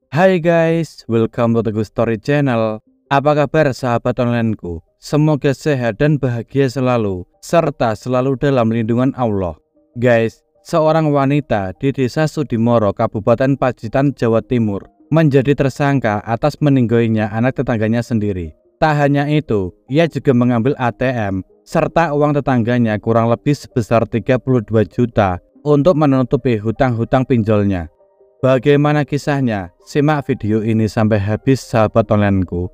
Hai guys, welcome to Teguh Story Channel. Apa kabar sahabat onlineku? Semoga sehat dan bahagia selalu, serta selalu dalam lindungan Allah. Guys, seorang wanita di desa Sudimoro, Kabupaten Pacitan, Jawa Timur, menjadi tersangka atas meninggoinya anak tetangganya sendiri. Tak hanya itu, ia juga mengambil ATM, serta uang tetangganya kurang lebih sebesar 32 juta untuk menutupi hutang-hutang pinjolnya. Bagaimana kisahnya? Simak video ini sampai habis sahabat onlineku.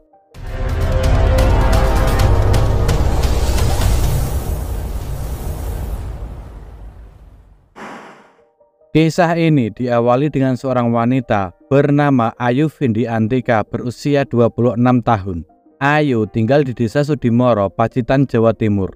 Kisah ini diawali dengan seorang wanita bernama Ayu Vindi Antika berusia 26 tahun. Ayu tinggal di desa Sudimoro, Pacitan, Jawa Timur.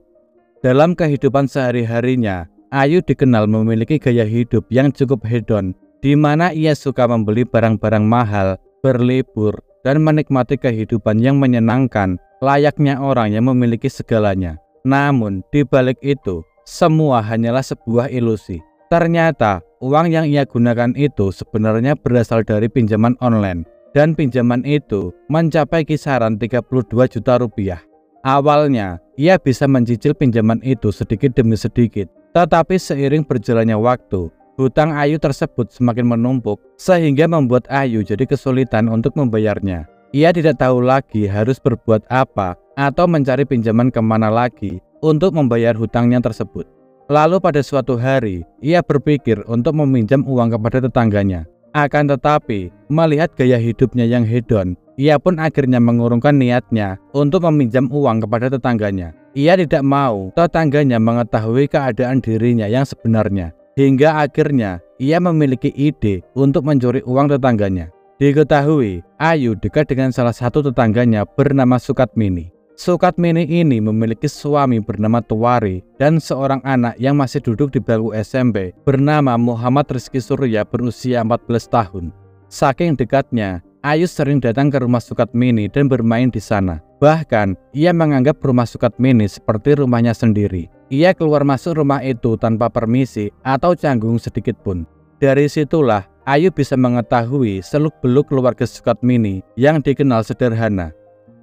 Dalam kehidupan sehari-harinya, Ayu dikenal memiliki gaya hidup yang cukup hedon, di mana ia suka membeli barang-barang mahal, berlibur, dan menikmati kehidupan yang menyenangkan, layaknya orang yang memiliki segalanya. Namun, di balik itu, semua hanyalah sebuah ilusi. Ternyata, uang yang ia gunakan itu sebenarnya berasal dari pinjaman online, dan pinjaman itu mencapai kisaran 32 juta rupiah. Awalnya, ia bisa mencicil pinjaman itu sedikit demi sedikit, tetapi seiring berjalannya waktu, hutang Ayu tersebut semakin menumpuk sehingga membuat Ayu jadi kesulitan untuk membayarnya. Ia tidak tahu lagi harus berbuat apa atau mencari pinjaman kemana lagi untuk membayar hutangnya tersebut. Lalu pada suatu hari, ia berpikir untuk meminjam uang kepada tetangganya. Akan tetapi, melihat gaya hidupnya yang hedon, ia pun akhirnya mengurungkan niatnya untuk meminjam uang kepada tetangganya. Ia tidak mau tetangganya mengetahui keadaan dirinya yang sebenarnya. Hingga akhirnya ia memiliki ide untuk mencuri uang tetangganya. Diketahui, Ayu dekat dengan salah satu tetangganya bernama Sukatmini. Sukatmini ini memiliki suami bernama Tuwari dan seorang anak yang masih duduk di bangku SMP bernama Muhammad Rizky Surya berusia 14 tahun. Saking dekatnya, Ayu sering datang ke rumah Sukatmini dan bermain di sana. Bahkan, ia menganggap rumah Sukatmini seperti rumahnya sendiri. Ia keluar masuk rumah itu tanpa permisi atau canggung sedikit pun. Dari situlah, Ayu bisa mengetahui seluk-beluk keluarga Sukatmini yang dikenal sederhana.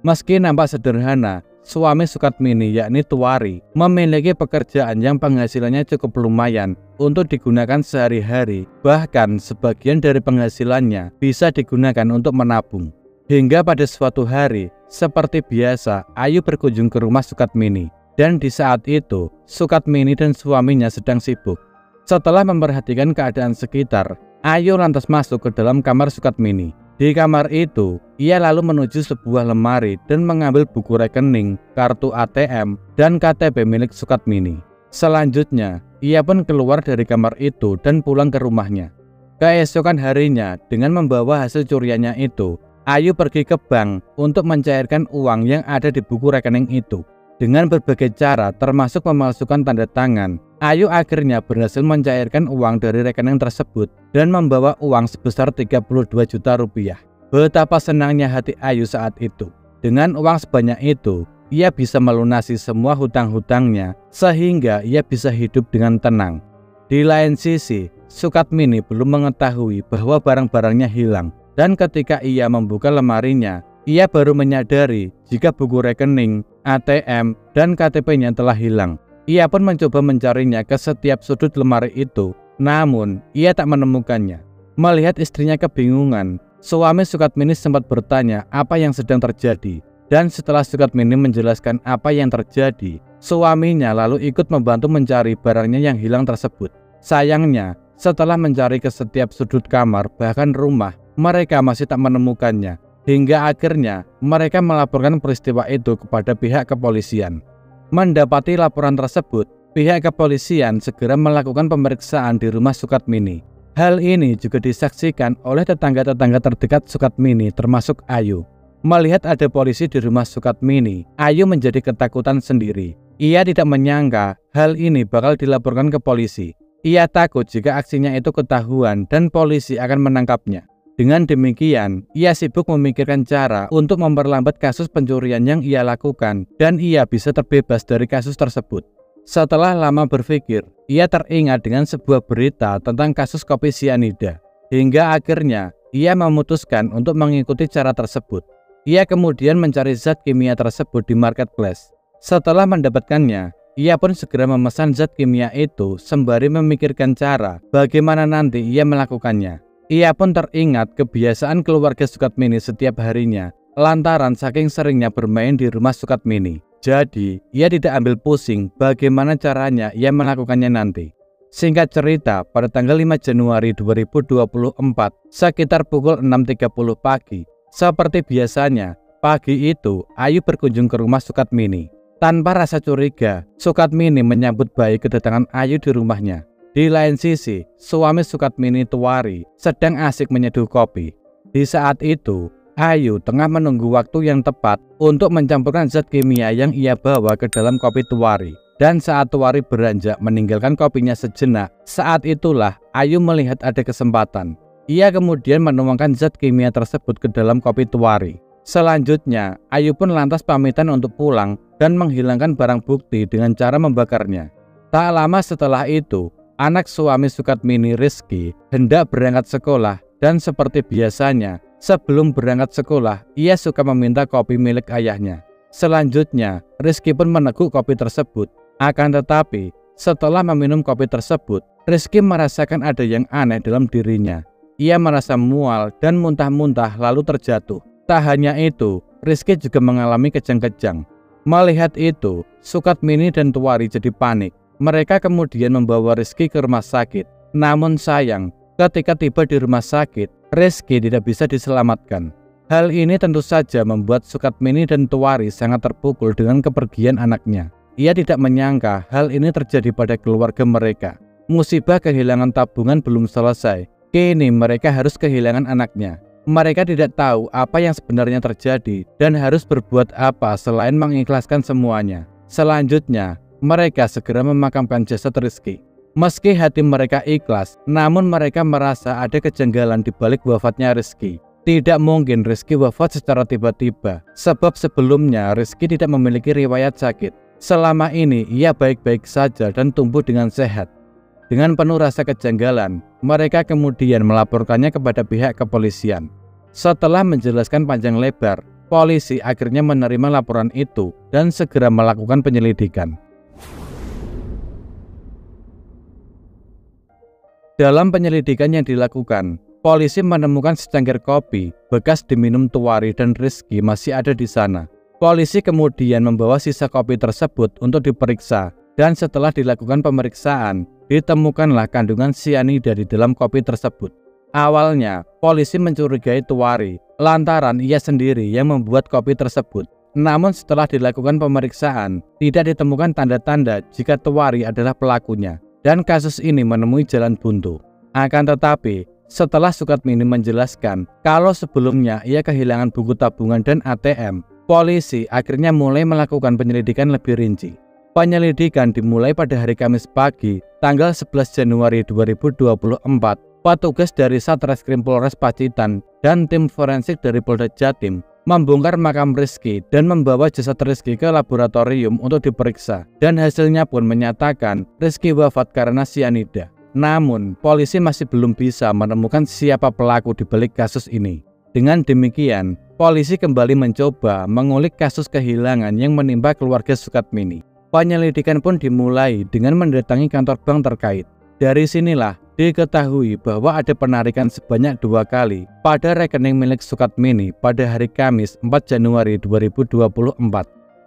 Meski nampak sederhana, suami Sukatmini yakni Tuwari memiliki pekerjaan yang penghasilannya cukup lumayan untuk digunakan sehari-hari. Bahkan sebagian dari penghasilannya bisa digunakan untuk menabung. Hingga pada suatu hari, seperti biasa, Ayu berkunjung ke rumah Sukatmini. Dan di saat itu, Sukatmini dan suaminya sedang sibuk. Setelah memperhatikan keadaan sekitar, Ayu lantas masuk ke dalam kamar Sukatmini. Di kamar itu, ia lalu menuju sebuah lemari dan mengambil buku rekening, kartu ATM, dan KTP milik Sukatmini. Selanjutnya, ia pun keluar dari kamar itu dan pulang ke rumahnya. Keesokan harinya, dengan membawa hasil curiannya itu, Ayu pergi ke bank untuk mencairkan uang yang ada di buku rekening itu. Dengan berbagai cara termasuk memalsukan tanda tangan, Ayu akhirnya berhasil mencairkan uang dari rekening tersebut dan membawa uang sebesar 32 juta rupiah. Betapa senangnya hati Ayu saat itu. Dengan uang sebanyak itu, ia bisa melunasi semua hutang-hutangnya sehingga ia bisa hidup dengan tenang. Di lain sisi, Sukatmini belum mengetahui bahwa barang-barangnya hilang. Dan ketika ia membuka lemarinya, ia baru menyadari jika buku rekening, ATM, dan KTP-nya telah hilang. Ia pun mencoba mencarinya ke setiap sudut lemari itu, namun ia tak menemukannya. Melihat istrinya kebingungan, suami Sukatmini sempat bertanya apa yang sedang terjadi. Dan setelah Sukatmini menjelaskan apa yang terjadi, suaminya lalu ikut membantu mencari barangnya yang hilang tersebut. Sayangnya, setelah mencari ke setiap sudut kamar, bahkan rumah, mereka masih tak menemukannya. Hingga akhirnya mereka melaporkan peristiwa itu kepada pihak kepolisian. Mendapati laporan tersebut, pihak kepolisian segera melakukan pemeriksaan di rumah Sukatmini. Hal ini juga disaksikan oleh tetangga-tetangga terdekat Sukatmini termasuk Ayu. Melihat ada polisi di rumah Sukatmini, Ayu menjadi ketakutan sendiri. Ia tidak menyangka hal ini bakal dilaporkan ke polisi. Ia takut jika aksinya itu ketahuan dan polisi akan menangkapnya. Dengan demikian, ia sibuk memikirkan cara untuk memperlambat kasus pencurian yang ia lakukan dan ia bisa terbebas dari kasus tersebut. Setelah lama berpikir, ia teringat dengan sebuah berita tentang kasus kopi sianida. Hingga akhirnya, ia memutuskan untuk mengikuti cara tersebut. Ia kemudian mencari zat kimia tersebut di marketplace. Setelah mendapatkannya, ia pun segera memesan zat kimia itu sembari memikirkan cara bagaimana nanti ia melakukannya. Ia pun teringat kebiasaan keluarga Sukatmini setiap harinya lantaran saking seringnya bermain di rumah Sukatmini. Jadi, ia tidak ambil pusing bagaimana caranya ia melakukannya nanti. Singkat cerita, pada tanggal 5 Januari 2024, sekitar pukul 6.30 pagi, seperti biasanya, pagi itu Ayu berkunjung ke rumah Sukatmini. Tanpa rasa curiga, Sukatmini menyambut baik kedatangan Ayu di rumahnya. Di lain sisi, suami Sukatmini, Tuwari, sedang asik menyeduh kopi. Di saat itu, Ayu tengah menunggu waktu yang tepat untuk mencampurkan zat kimia yang ia bawa ke dalam kopi Tuwari. Dan saat Tuwari beranjak meninggalkan kopinya sejenak, saat itulah Ayu melihat ada kesempatan. Ia kemudian menuangkan zat kimia tersebut ke dalam kopi Tuwari. Selanjutnya, Ayu pun lantas pamitan untuk pulang dan menghilangkan barang bukti dengan cara membakarnya. Tak lama setelah itu, anak suami Sukatmini, Rizky, hendak berangkat sekolah dan seperti biasanya, sebelum berangkat sekolah, ia suka meminta kopi milik ayahnya. Selanjutnya, Rizky pun meneguk kopi tersebut. Akan tetapi, setelah meminum kopi tersebut, Rizky merasakan ada yang aneh dalam dirinya. Ia merasa mual dan muntah-muntah lalu terjatuh. Tak hanya itu, Rizky juga mengalami kejang-kejang. Melihat itu, Sukatmini dan Tuwari jadi panik. Mereka kemudian membawa Rizky ke rumah sakit. Namun sayang, ketika tiba di rumah sakit, Rizky tidak bisa diselamatkan. Hal ini tentu saja membuat Sukatmini dan Tuwari sangat terpukul dengan kepergian anaknya. Ia tidak menyangka hal ini terjadi pada keluarga mereka. Musibah kehilangan tabungan belum selesai. Kini mereka harus kehilangan anaknya. Mereka tidak tahu apa yang sebenarnya terjadi dan harus berbuat apa selain mengikhlaskan semuanya. Selanjutnya, mereka segera memakamkan jasad Rizky. Meski hati mereka ikhlas, namun mereka merasa ada kejanggalan di balik wafatnya Rizky. Tidak mungkin Rizky wafat secara tiba-tiba, sebab sebelumnya Rizky tidak memiliki riwayat sakit. Selama ini ia baik-baik saja dan tumbuh dengan sehat. Dengan penuh rasa kejanggalan, mereka kemudian melaporkannya kepada pihak kepolisian. Setelah menjelaskan panjang lebar, polisi akhirnya menerima laporan itu dan segera melakukan penyelidikan. Dalam penyelidikan yang dilakukan, polisi menemukan secangkir kopi bekas diminum Tuwari dan Rizky masih ada di sana. Polisi kemudian membawa sisa kopi tersebut untuk diperiksa dan setelah dilakukan pemeriksaan, ditemukanlah kandungan sianida di dalam kopi tersebut. Awalnya, polisi mencurigai Tuwari lantaran ia sendiri yang membuat kopi tersebut. Namun setelah dilakukan pemeriksaan, tidak ditemukan tanda-tanda jika Tuwari adalah pelakunya dan kasus ini menemui jalan buntu. Akan tetapi, setelah Sukatmini menjelaskan kalau sebelumnya ia kehilangan buku tabungan dan ATM, polisi akhirnya mulai melakukan penyelidikan lebih rinci. Penyelidikan dimulai pada hari Kamis pagi, tanggal 11 Januari 2024. Petugas dari Satreskrim Polres Pacitan dan tim forensik dari Polda Jatim membongkar makam Rizky dan membawa jasad Rizky ke laboratorium untuk diperiksa. Dan hasilnya pun menyatakan Rizky wafat karena sianida. Namun, polisi masih belum bisa menemukan siapa pelaku di balik kasus ini. Dengan demikian, polisi kembali mencoba mengulik kasus kehilangan yang menimpa keluarga Sukatmini. Penyelidikan pun dimulai dengan mendatangi kantor bank terkait. Dari sinilah diketahui bahwa ada penarikan sebanyak 2 kali pada rekening milik Sukatmini pada hari Kamis 4 Januari 2024.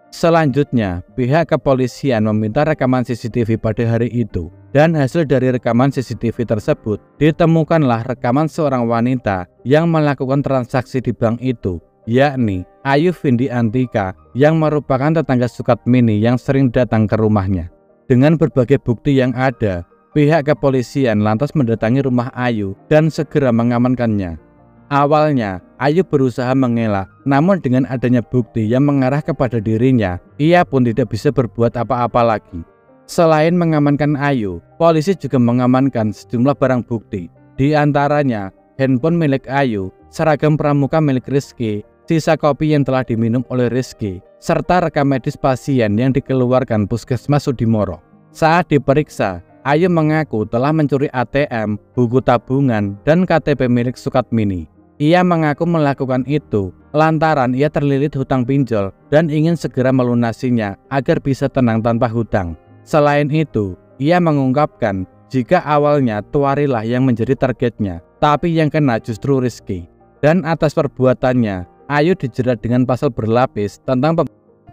Selanjutnya, pihak kepolisian meminta rekaman CCTV pada hari itu. Dan hasil dari rekaman CCTV tersebut, ditemukanlah rekaman seorang wanita yang melakukan transaksi di bank itu, yakni Ayu Vindi Antika yang merupakan tetangga Sukatmini yang sering datang ke rumahnya. Dengan berbagai bukti yang ada, pihak kepolisian lantas mendatangi rumah Ayu dan segera mengamankannya. Awalnya, Ayu berusaha mengelak, namun dengan adanya bukti yang mengarah kepada dirinya, ia pun tidak bisa berbuat apa-apa lagi. Selain mengamankan Ayu, polisi juga mengamankan sejumlah barang bukti. Di antaranya, handphone milik Ayu, seragam pramuka milik Rizky, sisa kopi yang telah diminum oleh Rizky, serta rekam medis pasien yang dikeluarkan Puskesmas Sudimoro. Saat diperiksa, Ayu mengaku telah mencuri ATM, buku tabungan, dan KTP milik Sukatmini. Ia mengaku melakukan itu lantaran ia terlilit hutang pinjol dan ingin segera melunasinya agar bisa tenang tanpa hutang. Selain itu, ia mengungkapkan jika awalnya Tuarilah yang menjadi targetnya, tapi yang kena justru Rizky. Dan atas perbuatannya, Ayu dijerat dengan pasal berlapis tentang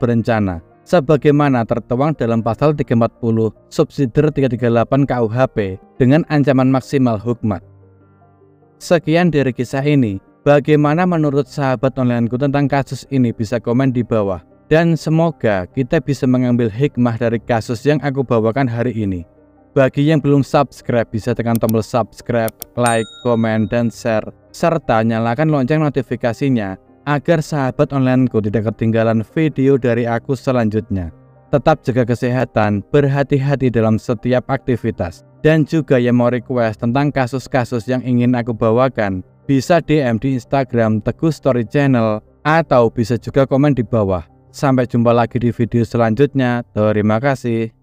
berencana, sebagaimana tertuang dalam pasal 340 subsidiar 338 KUHP dengan ancaman maksimal hukmat. Sekian dari kisah ini. Bagaimana menurut sahabat onlineku tentang kasus ini? Bisa komen di bawah. Dan semoga kita bisa mengambil hikmah dari kasus yang aku bawakan hari ini. Bagi yang belum subscribe, bisa tekan tombol subscribe, like, komen, dan share. Serta nyalakan lonceng notifikasinya agar sahabat onlineku tidak ketinggalan video dari aku selanjutnya. Tetap jaga kesehatan, berhati-hati dalam setiap aktivitas. Dan juga yang mau request tentang kasus-kasus yang ingin aku bawakan, bisa DM di Instagram Teguh Story Channel atau bisa juga komen di bawah. Sampai jumpa lagi di video selanjutnya. Terima kasih.